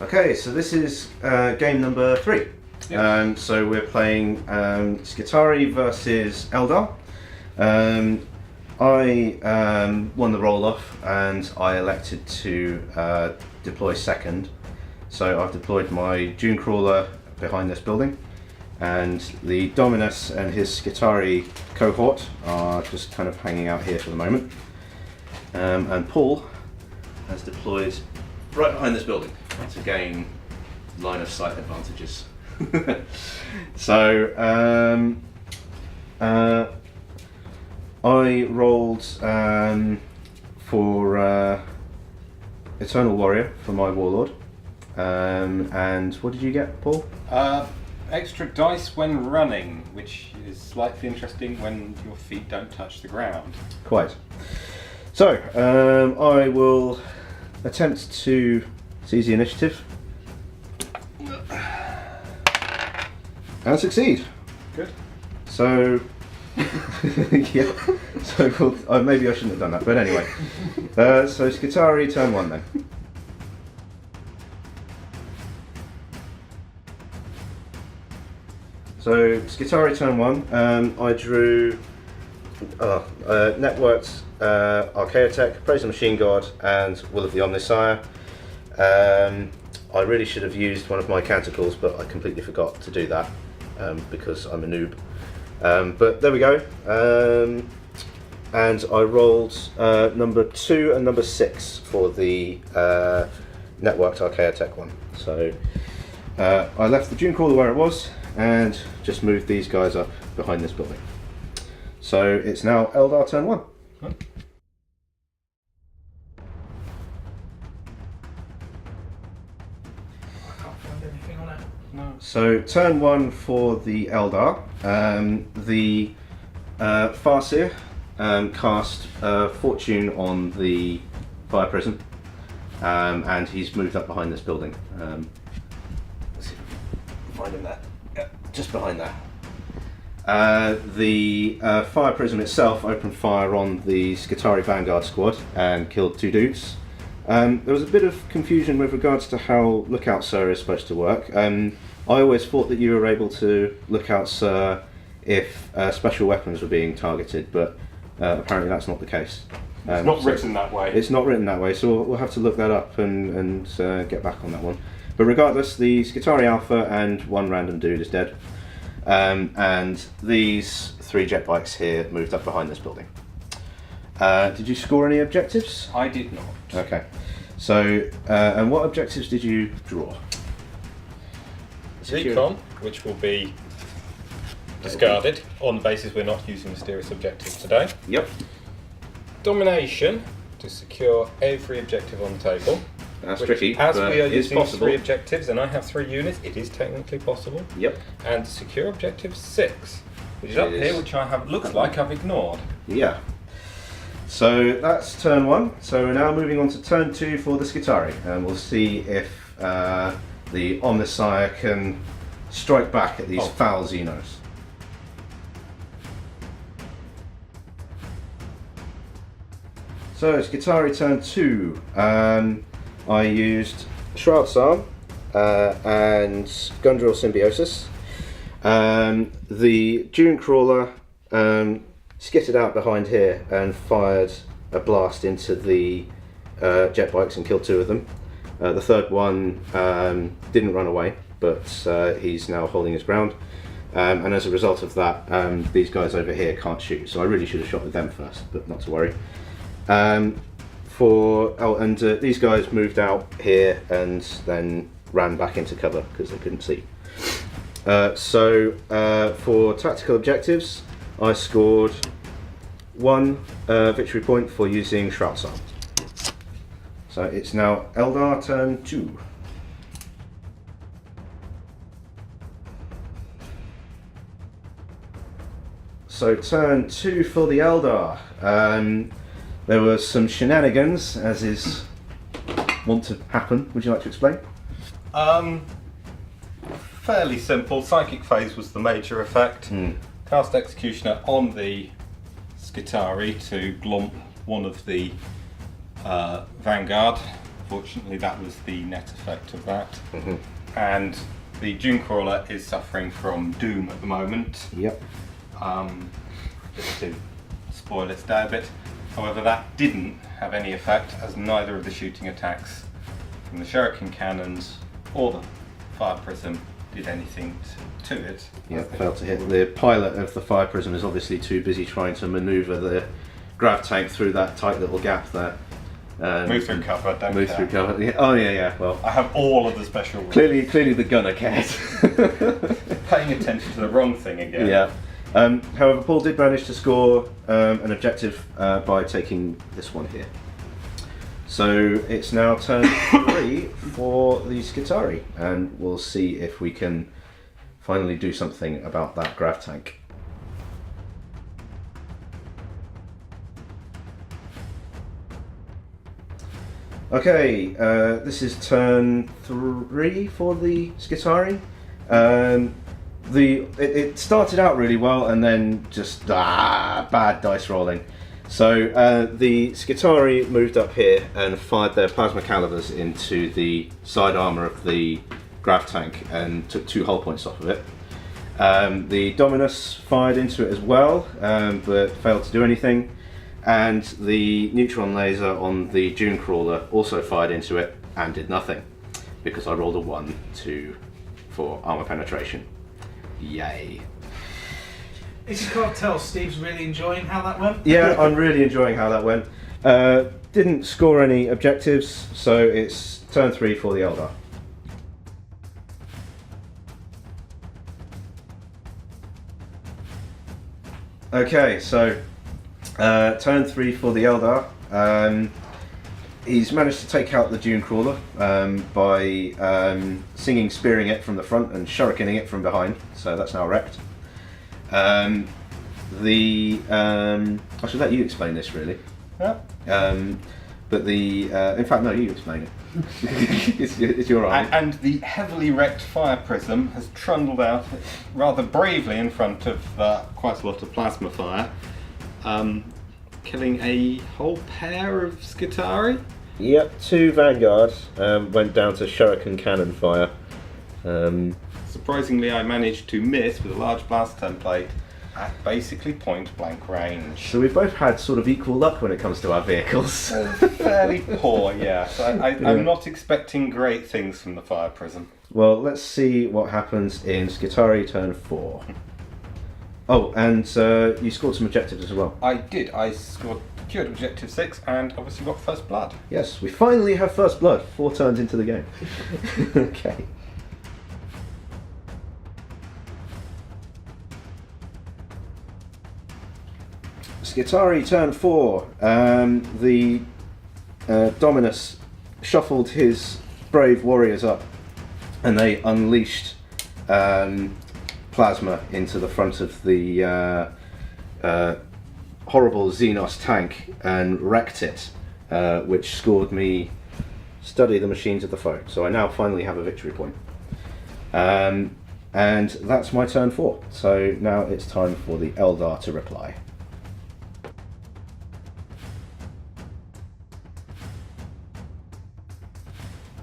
Okay, so this is game number 3. Yep. So we're playing Skitarii versus Eldar. I won the roll-off and I elected to deploy second. So I've deployed my Dune Crawler behind this building, and the Dominus and his Skitarii cohort are just kind of hanging out here for the moment. And Paul has deployed right behind this building to gain line of sight advantages. So I rolled for Eternal Warrior for my Warlord. And what did you get, Paul? Extra dice when running, which is slightly interesting when your feet don't touch the ground. Quite. So I will attempt to seize the initiative and succeed. Good. So yeah. So maybe I shouldn't have done that, but anyway. So Skitarii turn 1 then. So Skitarii turn 1. I drew networked Archaeotech, Praise the Machine God, and Will of the Omnissiah. I really should have used one of my canticles, but I completely forgot to do that because I'm a noob. But there we go. And I rolled number 2 and number 6 for the networked Archaeotech one. So I left the Dune Crawler where it was and just moved these guys up behind this building. So it's now Eldar turn 1. Huh? No. So turn 1 for the Eldar. The Farseer cast Fortune on the Fire Prism, and he's moved up behind this building. Let's see if I can find him there. Yeah, just behind there. The Fire Prism itself opened fire on the Skitarii Vanguard squad and killed 2 dudes. There was a bit of confusion with regards to how Lookout Sir is supposed to work. I always thought that you were able to Lookout Sir if special weapons were being targeted, but apparently that's not the case. It's not written that way. It's not written that way, so we'll have to look that up and get back on that one. But regardless, the Skitarii Alpha and 1 random dude is dead. And these 3 jet bikes here moved up behind this building. Did you score any objectives? I did not. Okay. So, and what objectives did you draw? Recon, which will be discarded on the basis we're not using mysterious objectives today. Yep. Domination, to secure every objective on the table. That's which, tricky, as but we are it's using possible. 3 objectives and I have 3 units, it is technically possible. Yep. And to secure objective 6, which is It up is. here, which I have looks like I've ignored. Yeah. So that's turn 1. So we're now moving on to turn 2 for the Skitarii, and we'll see if the Omnissiah can strike back at these foul Xenos. So Skitarii turn 2. I used Shroud's Arm and Gundrill Symbiosis. The Dune Crawler skittered out behind here and fired a blast into the jet bikes and killed 2 of them. The third one didn't run away, but he's now holding his ground. And as a result of that, these guys over here can't shoot. So I really should have shot with them first, but not to worry. These guys moved out here and then ran back into cover because they couldn't see. So for tactical objectives, I scored 1 victory point for using Shroud's Arm. So it's now Eldar turn 2. So turn 2 for the Eldar. There were some shenanigans, as is wont to happen. Would you like to explain? Fairly simple. Psychic Phase was the major effect. Cast Executioner on the Skitarii to glomp one of the Vanguard unfortunately, that was the net effect of that. Mm-hmm. And the Dune Crawler is suffering from doom at the moment. Yep. Just to spoil its day a bit. However, that didn't have any effect, as neither of the shooting attacks from the shuriken cannons or the fire prism did anything to it. Yeah, failed to hit. The pilot of the fire prism is obviously too busy trying to manoeuvre the grav tank through that tight little gap there. Move through cover, don't Move care. through cover. Yeah. Oh yeah. Well, I have all of the special rules. clearly the gunner cares. Paying attention to the wrong thing again. Yeah. However, Paul did manage to score an objective by taking this one here. So it's now turn 3 for the Skitarii, and we'll see if we can finally do something about that grav tank. Okay, this is turn 3 for the Skitarii. It started out really well and then just bad dice rolling. So the Skitarii moved up here and fired their plasma calibers into the side armour of the grav tank and took 2 hull points off of it. The Dominus fired into it as well, but failed to do anything. And the neutron laser on the Dune Crawler also fired into it and did nothing, because I rolled a 1, 2 for armour penetration. Yay. If you can't tell, Steve's really enjoying how that went. Yeah, I'm really enjoying how that went. Didn't score any objectives, so it's turn 3 for the Eldar. Okay, so turn 3 for the Eldar. He's managed to take out the Dune Crawler by singing, spearing it from the front and shurikening it from behind, so that's now wrecked. I should let you explain this really. Yeah. But in fact, no, you explain it. it's your army. And the heavily wrecked fire prism has trundled out rather bravely in front of quite a lot of plasma fire, killing a whole pair of Skitarii. Yep, 2 Vanguard went down to shuriken cannon fire. Surprisingly, I managed to miss with a large blast template at basically point blank range. So we've both had sort of equal luck when it comes to our vehicles. Fairly poor, yes. I'm not expecting great things from the fire prism. Well, let's see what happens in Skitarii turn 4. Oh, and you scored some objectives as well. I did. I scored secured objective 6 and obviously got first blood. Yes, we finally have first blood 4 turns into the game. Okay. Skitarii turn 4. The Dominus shuffled his brave warriors up and they unleashed plasma into the front of the horrible Xenos tank and wrecked it, which scored me study the machines of the foe. So I now finally have a victory point. And that's my turn 4. So now it's time for the Eldar to reply.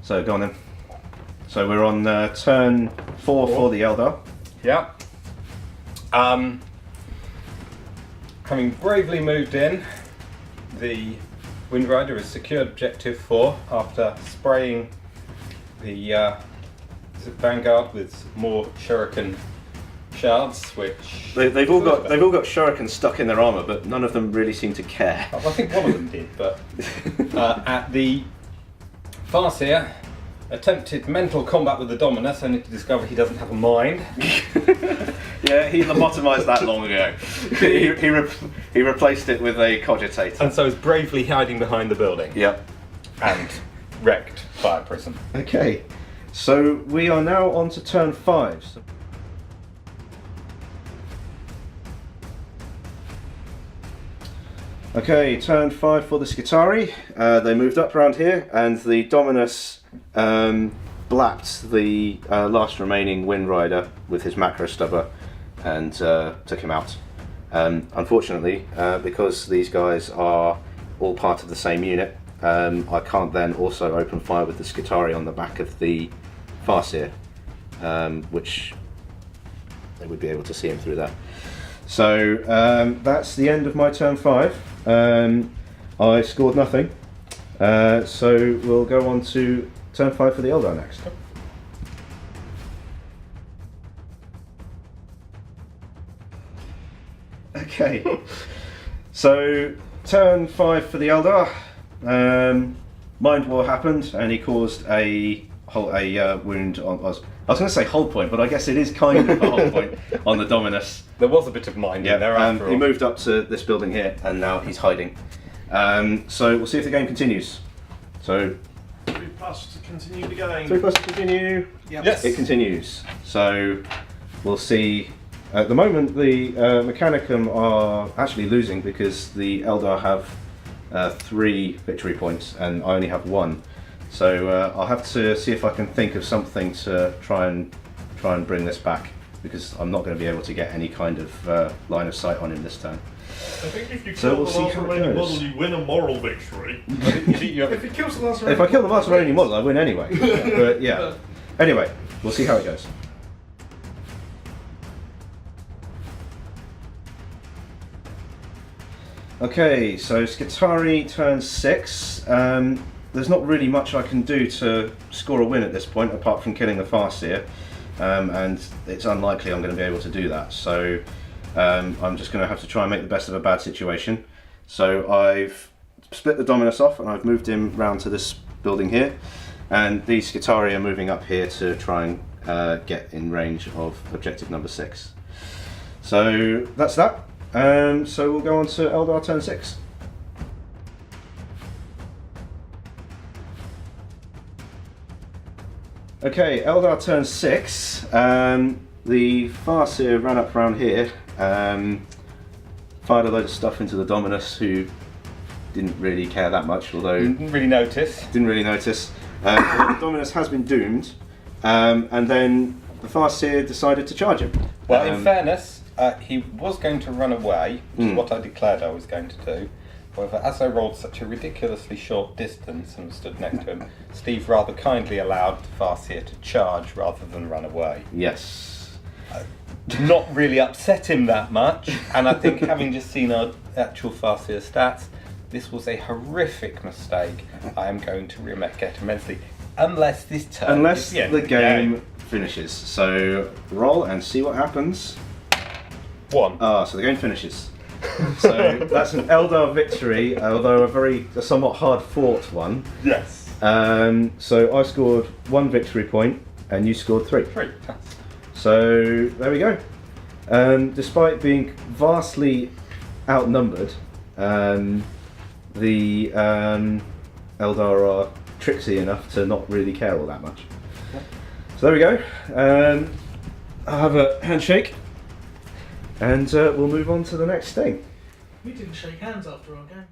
So go on then. So we're on turn 4 for the Eldar. Yeah. Having bravely moved in, the Wind Rider has secured objective 4 after spraying the Vanguard with more shuriken shards, which They've all got shurikens stuck in their armour, but none of them really seem to care. I think one of them did, but at the Farseer attempted mental combat with the Dominus, only to discover he doesn't have a mind. Yeah, he lobotomized that long ago. He replaced it with a cogitator. And so is bravely hiding behind the building. Yep. And wrecked fire prism. Okay, so we are now on to turn 5. Okay, turn 5 for the Skitarii. They moved up around here, and the Dominus blapped the last remaining Wind Rider with his macro stubber and took him out. Unfortunately, because these guys are all part of the same unit, I can't then also open fire with the Skitarii on the back of the Farseer, which they would be able to see him through that. So that's the end of my turn 5. I scored nothing, so we'll go on to turn 5 for the Eldar next. Okay, so turn 5 for the Eldar. Mind War happened, and he caused a wound on. I was going to say hold point, but I guess it is kind of a hold point on the Dominus. There was a bit of mind in there after all. He moved up to this building here, and now he's hiding. So we'll see if the game continues. So 3+ to continue the game. 3+ to continue. Yep. Yes. It continues. So we'll see. At the moment, the Mechanicum are actually losing because the Eldar have 3 victory points, and I only have 1. So I'll have to see if I can think of something to try and bring this back, because I'm not going to be able to get any kind of line of sight on him this turn. I think if you So kill we'll the see last how it remaining goes. model, you win a moral victory. If he kills the last If I kill the last remaining model, I win anyway. But yeah. Anyway, we'll see how it goes. Okay, so Skitarii turn 6. There's not really much I can do to score a win at this point, apart from killing the Farseer, and it's unlikely I'm going to be able to do that. So I'm just going to have to try and make the best of a bad situation. So I've split the Dominus off, and I've moved him round to this building here, and these Skitarii are moving up here to try and get in range of objective number 6. So that's that. So we'll go on to Eldar turn 6. Okay, Eldar turn 6. The Farseer ran up around here, fired a load of stuff into the Dominus, who didn't really care that much, although Didn't really notice. didn't really notice. The Dominus has been doomed, and then the Farseer decided to charge him. Well, in fairness, he was going to run away, which is what I declared I was going to do. However, as I rolled such a ridiculously short distance and stood next to him, Steve rather kindly allowed the Farseer to charge rather than run away. Yes. Not really upset him that much, and I think having just seen our actual Farseer stats, this was a horrific mistake. I am going to regret immensely, unless this turn Unless is the game finishes. So roll and see what happens. 1. So the game finishes. So that's an Eldar victory, although a somewhat hard fought one. Yes. So I scored 1 victory point, and you scored 3. 3. So there we go. Despite being vastly outnumbered, the Eldar are tricksy enough to not really care all that much. So there we go. I'll have a handshake, and we'll move on to the next thing. We didn't shake hands after our game.